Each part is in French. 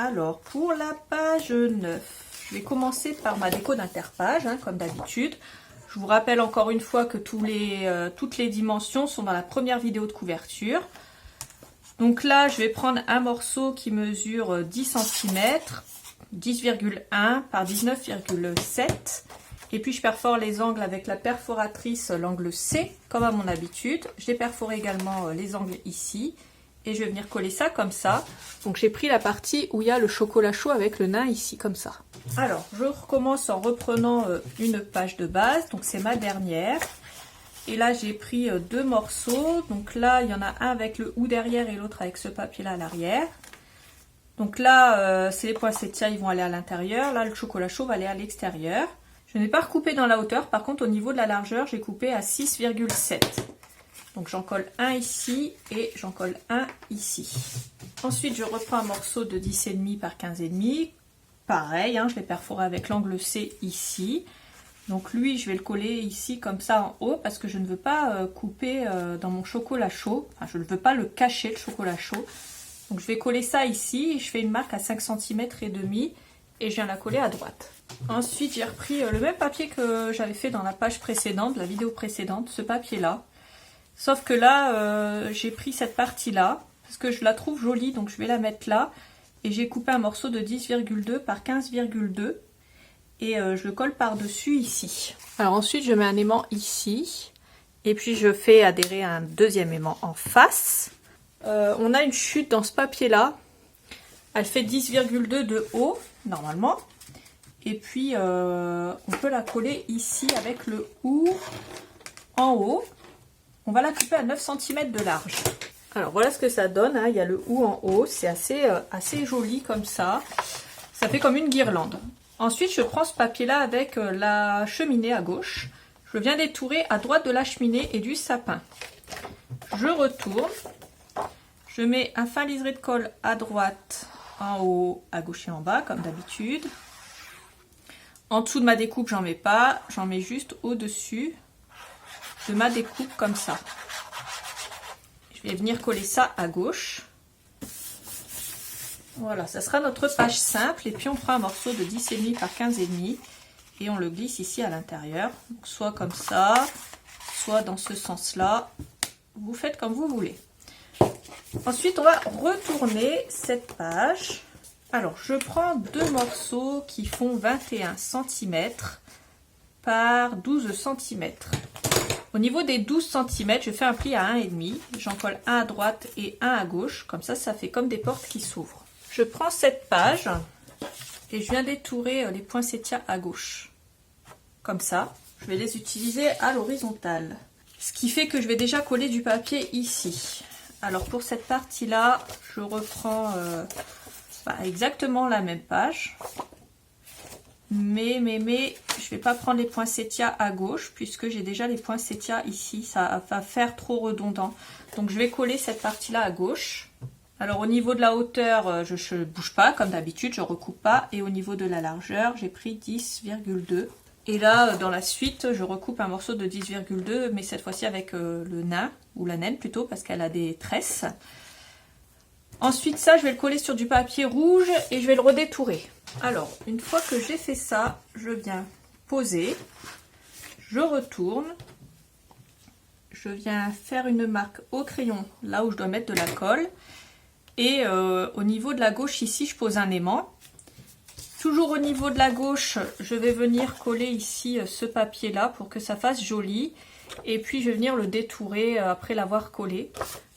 Alors, pour la page 9, je vais commencer par ma déco d'interpage, hein, comme d'habitude. Je vous rappelle encore une fois que toutes les dimensions sont dans la première vidéo de couverture. Donc là, je vais prendre un morceau qui mesure 10 cm, 10,1 par 19,7. Et puis je perfore les angles avec la perforatrice, l'angle C, comme à mon habitude. J'ai perforé également les angles ici. Et je vais venir coller ça comme ça. Donc j'ai pris la partie où il y a le chocolat chaud avec le nain ici, comme ça. Alors, je recommence en reprenant une page de base. Donc c'est ma dernière. Et là, j'ai pris deux morceaux. Donc là, il y en a un avec le ou derrière et l'autre avec ce papier-là à l'arrière. Donc là, c'est les poinsettias, ils vont aller à l'intérieur. Là, le chocolat chaud va aller à l'extérieur. Je n'ai pas recoupé dans la hauteur. Par contre, au niveau de la largeur, j'ai coupé à 6,7. Donc j'en colle un ici et j'en colle un ici. Ensuite, je reprends un morceau de 10,5 par 15,5. Pareil, hein, je l'ai perforé avec l'angle C ici. Donc lui, je vais le coller ici comme ça en haut parce que je ne veux pas couper dans mon chocolat chaud. Enfin, je ne veux pas le cacher, le chocolat chaud. Donc je vais coller ça ici et je fais une marque à 5 cm et demi et je viens la coller à droite. Ensuite, j'ai repris le même papier que j'avais fait dans la page précédente, la vidéo précédente, ce papier-là. Sauf que là, j'ai pris cette partie-là, parce que je la trouve jolie, donc je vais la mettre là. Et j'ai coupé un morceau de 10,2 par 15,2. Et je le colle par-dessus ici. Alors ensuite, je mets un aimant ici. Et puis je fais adhérer un deuxième aimant en face. On a une chute dans ce papier-là. Elle fait 10,2 de haut, normalement. Et puis, on peut la coller ici avec le ou en haut. On va la couper à 9 cm de large. Alors voilà ce que ça donne, hein. Il y a le ou en haut, c'est assez joli comme ça. Ça fait comme une guirlande. Ensuite, je prends ce papier-là avec la cheminée à gauche. Je viens d'étourer à droite de la cheminée et du sapin. Je retourne. Je mets un fin liseré de colle à droite, en haut, à gauche et en bas, comme d'habitude. En dessous de ma découpe, j'en mets pas. J'en mets juste au-dessus de ma découpe comme ça. Je vais venir coller ça à gauche. Voilà, ça sera notre page simple. Et puis on prend un morceau de 10,5 par 15,5 et on le glisse ici à l'intérieur. Soit comme ça, soit dans ce sens-là. Vous faites comme vous voulez. Ensuite, on va retourner cette page. Alors, je prends deux morceaux qui font 21 cm par 12 cm. Au niveau des 12 cm, je fais un pli à 1,5. J'en colle un à droite et un à gauche. Comme ça, ça fait comme des portes qui s'ouvrent. Je prends cette page et je viens d'étourer les poinsettias à gauche. Comme ça, je vais les utiliser à l'horizontale. Ce qui fait que je vais déjà coller du papier ici. Alors pour cette partie-là, je reprends exactement la même page. Mais je vais pas prendre les poinsettias à gauche puisque j'ai déjà les poinsettias ici, ça va faire trop redondant. Donc je vais coller cette partie-là à gauche. Alors au niveau de la hauteur, je ne bouge pas comme d'habitude, je recoupe pas. Et au niveau de la largeur, j'ai pris 10,2. Et là, dans la suite, je recoupe un morceau de 10,2, mais cette fois-ci avec le nain, ou la naine plutôt, parce qu'elle a des tresses. Ensuite, ça, je vais le coller sur du papier rouge et je vais le redétourer. Alors, une fois que j'ai fait ça, je viens poser, je retourne, je viens faire une marque au crayon, là où je dois mettre de la colle. Et au niveau de la gauche, ici, je pose un aimant. Toujours au niveau de la gauche, je vais venir coller ici ce papier-là pour que ça fasse joli. Et puis, je vais venir le détourer après l'avoir collé.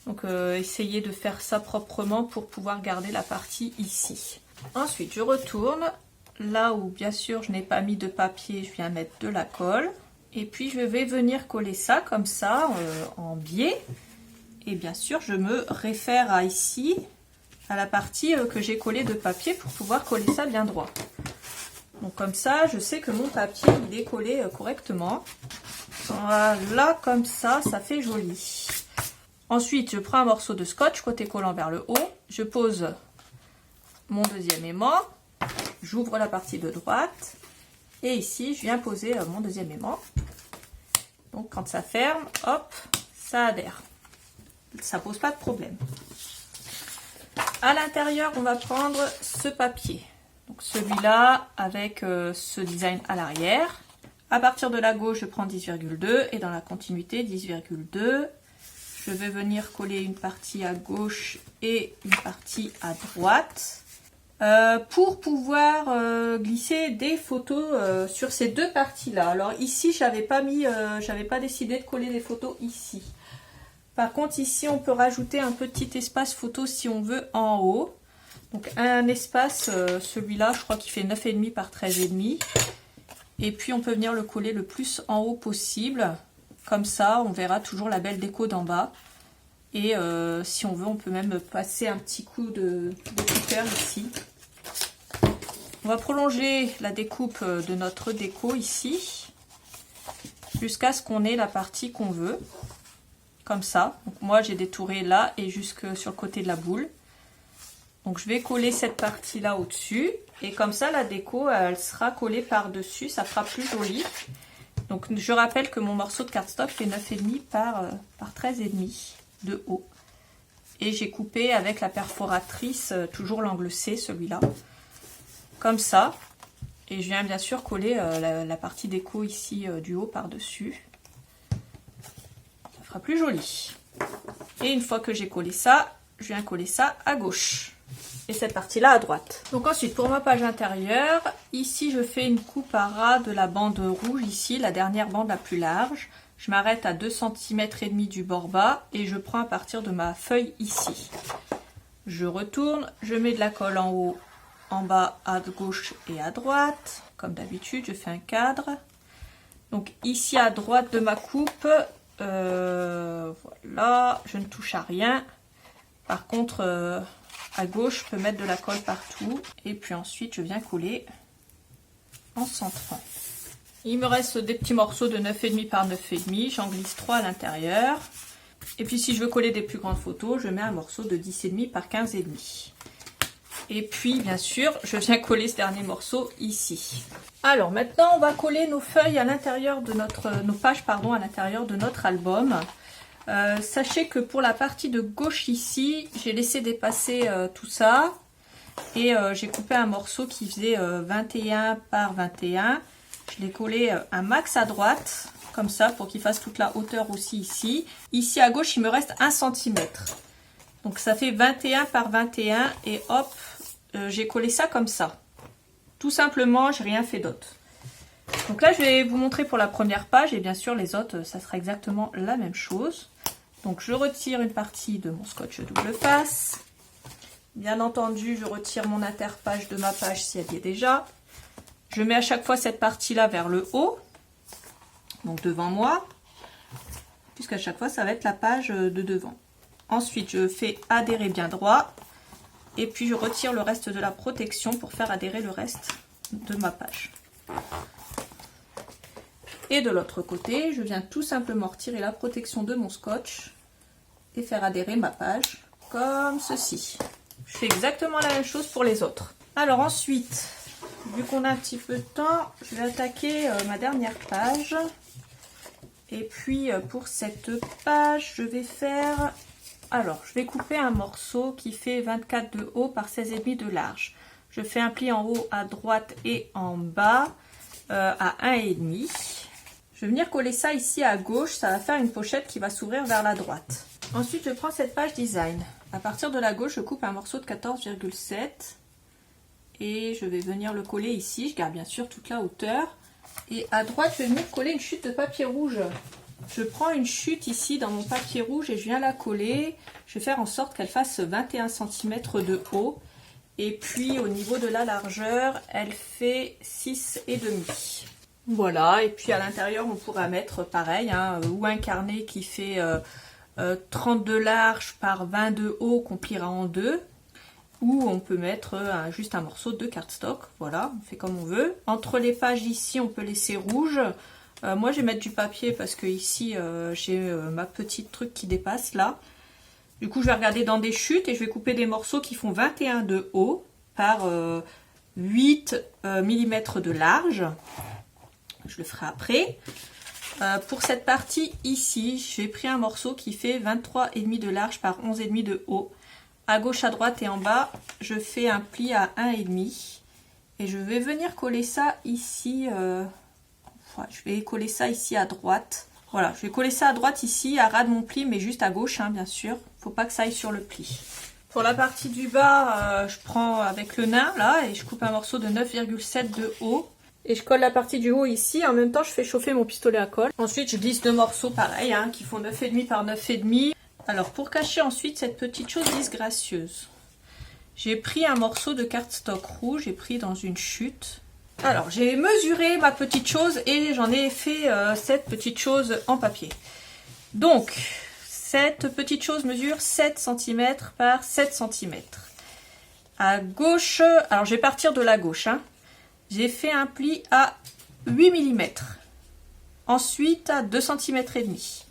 Donc, essayez de faire ça proprement pour pouvoir garder la partie ici. Ensuite, je retourne. Là où, bien sûr, je n'ai pas mis de papier, je viens mettre de la colle. Et puis, je vais venir coller ça comme ça, en biais. Et bien sûr, je me réfère à ici, à la partie que j'ai collée de papier pour pouvoir coller ça bien droit. Donc comme ça, je sais que mon papier, il est collé correctement. Voilà, comme ça, ça fait joli. Ensuite, je prends un morceau de scotch, côté collant vers le haut. Je pose mon deuxième aimant. J'ouvre la partie de droite. Et ici, je viens poser mon deuxième aimant. Donc quand ça ferme, hop, ça adhère. Ça pose pas de problème. À l'intérieur, on va prendre ce papier. Donc celui-là avec ce design à l'arrière. À partir de la gauche, je prends 10,2 et dans la continuité 10,2. Je vais venir coller une partie à gauche et une partie à droite. Pour pouvoir glisser des photos sur ces deux parties-là. Alors ici, j'avais pas décidé de coller des photos ici. Par contre, ici, on peut rajouter un petit espace photo si on veut en haut. Donc un espace, celui-là, je crois qu'il fait 9,5 par 13,5. Et puis on peut venir le coller le plus en haut possible. Comme ça, on verra toujours la belle déco d'en bas. Et si on veut, on peut même passer un petit coup de cutter ici. On va prolonger la découpe de notre déco ici. Jusqu'à ce qu'on ait la partie qu'on veut. Comme ça. Donc moi j'ai détouré là et jusque sur le côté de la boule. Donc je vais coller cette partie là au-dessus. Et comme ça la déco elle sera collée par-dessus. Ça fera plus joli. Donc je rappelle que mon morceau de cardstock fait 9,5 par 13,5 de haut. Et j'ai coupé avec la perforatrice, toujours l'angle C, celui-là. Comme ça. Et je viens bien sûr coller la partie déco ici du haut par-dessus. Ça fera plus joli. Et une fois que j'ai collé ça, je viens coller ça à gauche. Et cette partie-là à droite. Donc ensuite, pour ma page intérieure, ici je fais une coupe à ras de la bande rouge, ici, la dernière bande la plus large. Je m'arrête à 2,5 cm du bord bas et je prends à partir de ma feuille ici. Je retourne, je mets de la colle en haut, en bas, à gauche et à droite. Comme d'habitude, je fais un cadre. Donc ici à droite de ma coupe, voilà, je ne touche à rien. Par contre, à gauche, je peux mettre de la colle partout. Et puis ensuite, je viens coller en centrant. Il me reste des petits morceaux de 9,5 par 9,5. J'en glisse 3 à l'intérieur. Et puis si je veux coller des plus grandes photos, je mets un morceau de 10,5 par 15,5. Et puis bien sûr, je viens coller ce dernier morceau ici. Alors maintenant, on va coller nos feuilles à l'intérieur de nos pages à l'intérieur de notre album. Sachez que pour la partie de gauche ici, j'ai laissé dépasser tout ça. Et j'ai coupé un morceau qui faisait 21 par 21. Je l'ai collé un max à droite, comme ça, pour qu'il fasse toute la hauteur aussi ici. Ici à gauche, il me reste 1 cm. Donc ça fait 21 par 21 et hop, j'ai collé ça comme ça. Tout simplement, j'ai rien fait d'autre. Donc là, je vais vous montrer pour la première page et bien sûr les autres, ça sera exactement la même chose. Donc je retire une partie de mon scotch double face. Bien entendu, je retire mon interpage de ma page si elle y est déjà. Je mets à chaque fois cette partie-là vers le haut, donc devant moi, puisqu'à chaque fois, ça va être la page de devant. Ensuite, je fais adhérer bien droit, et puis je retire le reste de la protection pour faire adhérer le reste de ma page. Et de l'autre côté, je viens tout simplement retirer la protection de mon scotch et faire adhérer ma page comme ceci. Je fais exactement la même chose pour les autres. Alors ensuite, vu qu'on a un petit peu de temps, je vais attaquer ma dernière page. Et puis pour cette page, je vais faire... Alors, je vais couper un morceau qui fait 24 de haut par 16,5 de large. Je fais un pli en haut à droite et en bas à 1,5. Je vais venir coller ça ici à gauche. Ça va faire une pochette qui va s'ouvrir vers la droite. Ensuite, je prends cette page design. À partir de la gauche, je coupe un morceau de 14,7. Et je vais venir le coller ici. Je garde bien sûr toute la hauteur. Et à droite, je vais venir coller une chute de papier rouge. Je prends une chute ici dans mon papier rouge et je viens la coller. Je vais faire en sorte qu'elle fasse 21 cm de haut. Et puis au niveau de la largeur, elle fait 6,5. Voilà, et puis à l'intérieur, on pourra mettre pareil, hein, ou un carnet qui fait 30 de large par 20 de haut qu'on pliera en deux. Ou on peut mettre juste un morceau de cardstock. Voilà, on fait comme on veut. Entre les pages ici, on peut laisser rouge. Moi, je vais mettre du papier parce que ici, j'ai ma petite truc qui dépasse là. Du coup, je vais regarder dans des chutes et je vais couper des morceaux qui font 21 de haut par 8 mm de large. Je le ferai après. Pour cette partie ici, j'ai pris un morceau qui fait 23,5 de large par 11,5 de haut. à gauche, à droite et en bas, je fais un pli à 1,5 et je vais venir coller ça ici. Je vais coller ça ici à droite. Voilà, je vais coller ça à droite ici, à ras de mon pli, mais juste à gauche, hein, bien sûr. Faut pas que ça aille sur le pli. Pour la partie du bas, je prends avec le nain là et je coupe un morceau de 9,7 de haut. Et je colle la partie du haut ici. En même temps, je fais chauffer mon pistolet à colle. Ensuite, je glisse deux morceaux pareils, hein, qui font 9,5 par 9,5. Alors, pour cacher ensuite cette petite chose disgracieuse, j'ai pris un morceau de cardstock rouge, j'ai pris dans une chute. Alors, j'ai mesuré ma petite chose et j'en ai fait cette petite chose en papier. Donc, cette petite chose mesure 7 cm par 7 cm. À gauche, alors je vais partir de la gauche, hein. J'ai fait un pli à 8 mm. Ensuite à 2 cm et demi.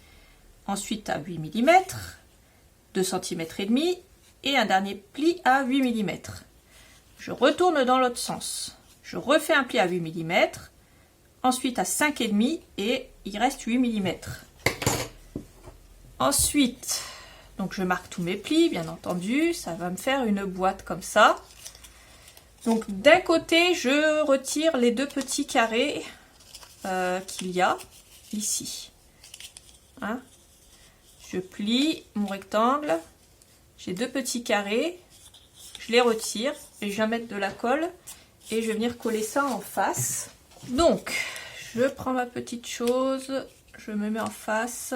Ensuite à 8 mm, 2 cm et demi et un dernier pli à 8 mm. Je retourne dans l'autre sens. Je refais un pli à 8 mm, ensuite à 5,5 et il reste 8 mm. Ensuite, donc je marque tous mes plis, bien entendu, ça va me faire une boîte comme ça. Donc d'un côté, je retire les deux petits carrés qu'il y a ici. Hein? Je plie mon rectangle, j'ai deux petits carrés, je les retire et je vais mettre de la colle et je vais venir coller ça en face. Donc, je prends ma petite chose, je me mets en face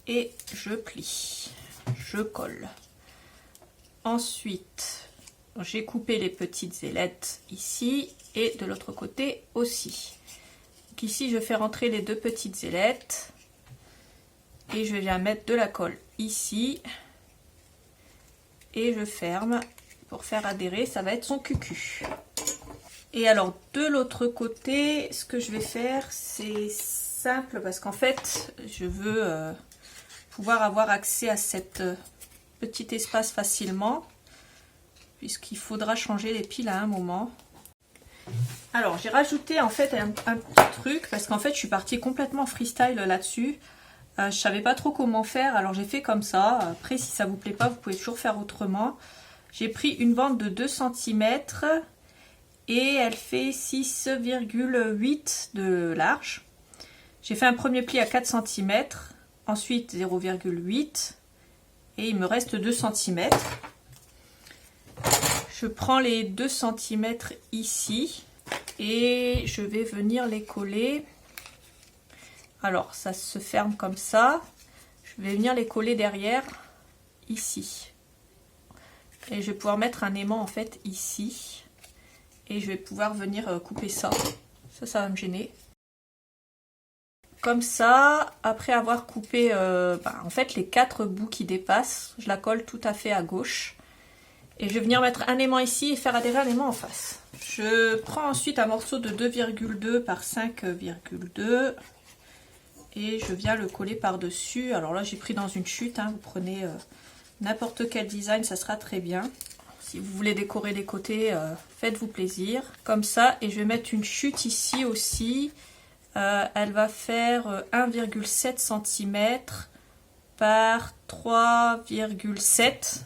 et je plie, je colle. Ensuite, j'ai coupé les petites ailettes ici et de l'autre côté aussi. Donc ici, je fais rentrer les deux petites ailettes et je viens mettre de la colle ici et je ferme pour faire adhérer, ça va être son cucu. Et alors de l'autre côté, ce que je vais faire, c'est simple parce qu'en fait, je veux pouvoir avoir accès à cet petit espace facilement, puisqu'il faudra changer les piles à un moment. Alors j'ai rajouté en fait un petit truc, parce qu'en fait je suis partie complètement freestyle là-dessus. Je savais pas trop comment faire, alors j'ai fait comme ça. Après si ça vous plaît pas, vous pouvez toujours faire autrement. J'ai pris une bande de 2 cm et elle fait 6,8 de large. J'ai fait un premier pli à 4 cm, ensuite 0,8 et il me reste 2 cm. Je prends les 2 cm ici et je vais venir les coller. Alors ça se ferme comme ça. Je vais venir les coller derrière ici. Et je vais pouvoir mettre un aimant en fait ici. Et je vais pouvoir venir couper ça. Ça va me gêner. Comme ça, après avoir coupé en fait les 4 bouts qui dépassent, je la colle tout à fait à gauche. Et je vais venir mettre un aimant ici et faire adhérer un aimant en face. Je prends ensuite un morceau de 2,2 par 5,2 et je viens le coller par-dessus. Alors là, j'ai pris dans une chute, hein. Vous prenez n'importe quel design, ça sera très bien. Si vous voulez décorer les côtés, faites-vous plaisir. Comme ça, et je vais mettre une chute ici aussi. Elle va faire 1,7 cm par 3,7.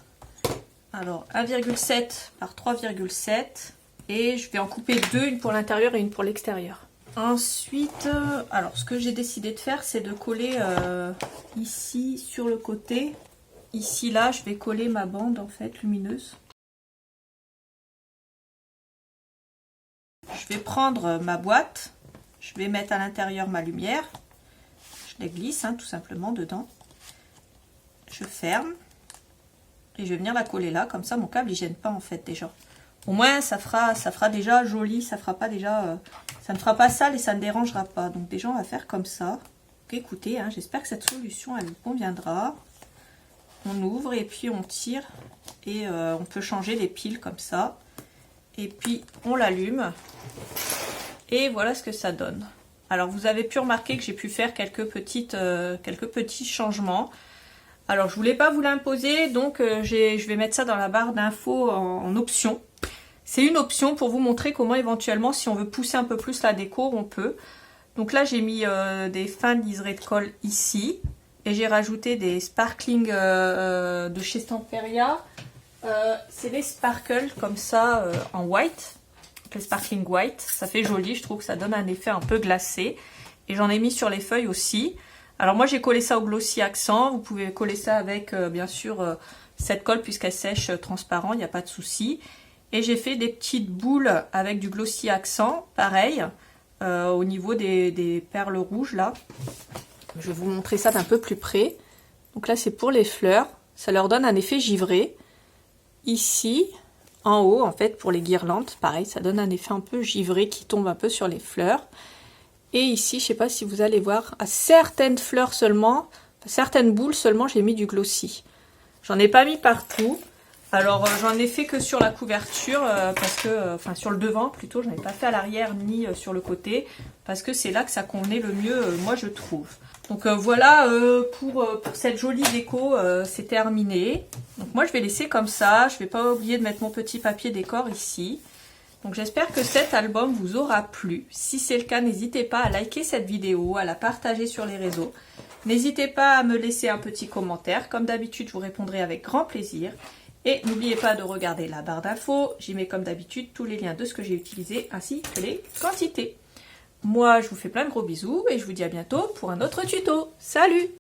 Alors 1,7 par 3,7 et je vais en couper deux, une pour l'intérieur et une pour l'extérieur. Ensuite, alors ce que j'ai décidé de faire, c'est de coller ici sur le côté. Ici là, je vais coller ma bande en fait lumineuse. Je vais prendre ma boîte, je vais mettre à l'intérieur ma lumière. Je la glisse tout simplement dedans. Je ferme. Et je vais venir la coller là, comme ça mon câble il gêne pas en fait déjà. Au moins ça fera déjà joli, ça fera pas déjà, ça ne fera pas sale et ça ne dérangera pas. Donc déjà on va faire comme ça. Donc, écoutez, j'espère que cette solution elle vous conviendra. On ouvre et puis on tire et on peut changer les piles comme ça. Et puis on l'allume et voilà ce que ça donne. Alors vous avez pu remarquer que j'ai pu faire quelques petits changements. Alors je voulais pas vous l'imposer, donc je vais mettre ça dans la barre d'infos en option. C'est une option pour vous montrer comment éventuellement, si on veut pousser un peu plus la déco, on peut. Donc là j'ai mis des fins de liseré de colle ici. et j'ai rajouté des sparkling de chez Stamperia. C'est les sparkles comme ça en white, les sparkling white. Ça fait joli, je trouve que ça donne un effet un peu glacé. Et j'en ai mis sur les feuilles aussi. Alors moi j'ai collé ça au glossy accent. Vous pouvez coller ça avec bien sûr cette colle puisqu'elle sèche transparent, il n'y a pas de souci. Et j'ai fait des petites boules avec du glossy accent, pareil, au niveau des perles rouges là. Je vais vous montrer ça d'un peu plus près. Donc là c'est pour les fleurs, ça leur donne un effet givré. Ici, en haut en fait pour les guirlandes, pareil, ça donne un effet un peu givré qui tombe un peu sur les fleurs. Et ici, je ne sais pas si vous allez voir, à certaines fleurs seulement, certaines boules seulement, j'ai mis du glossy. J'en ai pas mis partout. Alors j'en ai fait que sur la couverture parce que, enfin sur le devant plutôt, je n'en ai pas fait à l'arrière ni sur le côté parce que c'est là que ça convenait le mieux, moi je trouve. Donc voilà pour cette jolie déco, c'est terminé. Donc moi je vais laisser comme ça, je vais pas oublier de mettre mon petit papier décor ici. Donc j'espère que cet album vous aura plu. Si c'est le cas, n'hésitez pas à liker cette vidéo, à la partager sur les réseaux. N'hésitez pas à me laisser un petit commentaire. Comme d'habitude, je vous répondrai avec grand plaisir. Et n'oubliez pas de regarder la barre d'infos. J'y mets comme d'habitude tous les liens de ce que j'ai utilisé ainsi que les quantités. Moi, je vous fais plein de gros bisous et je vous dis à bientôt pour un autre tuto. Salut!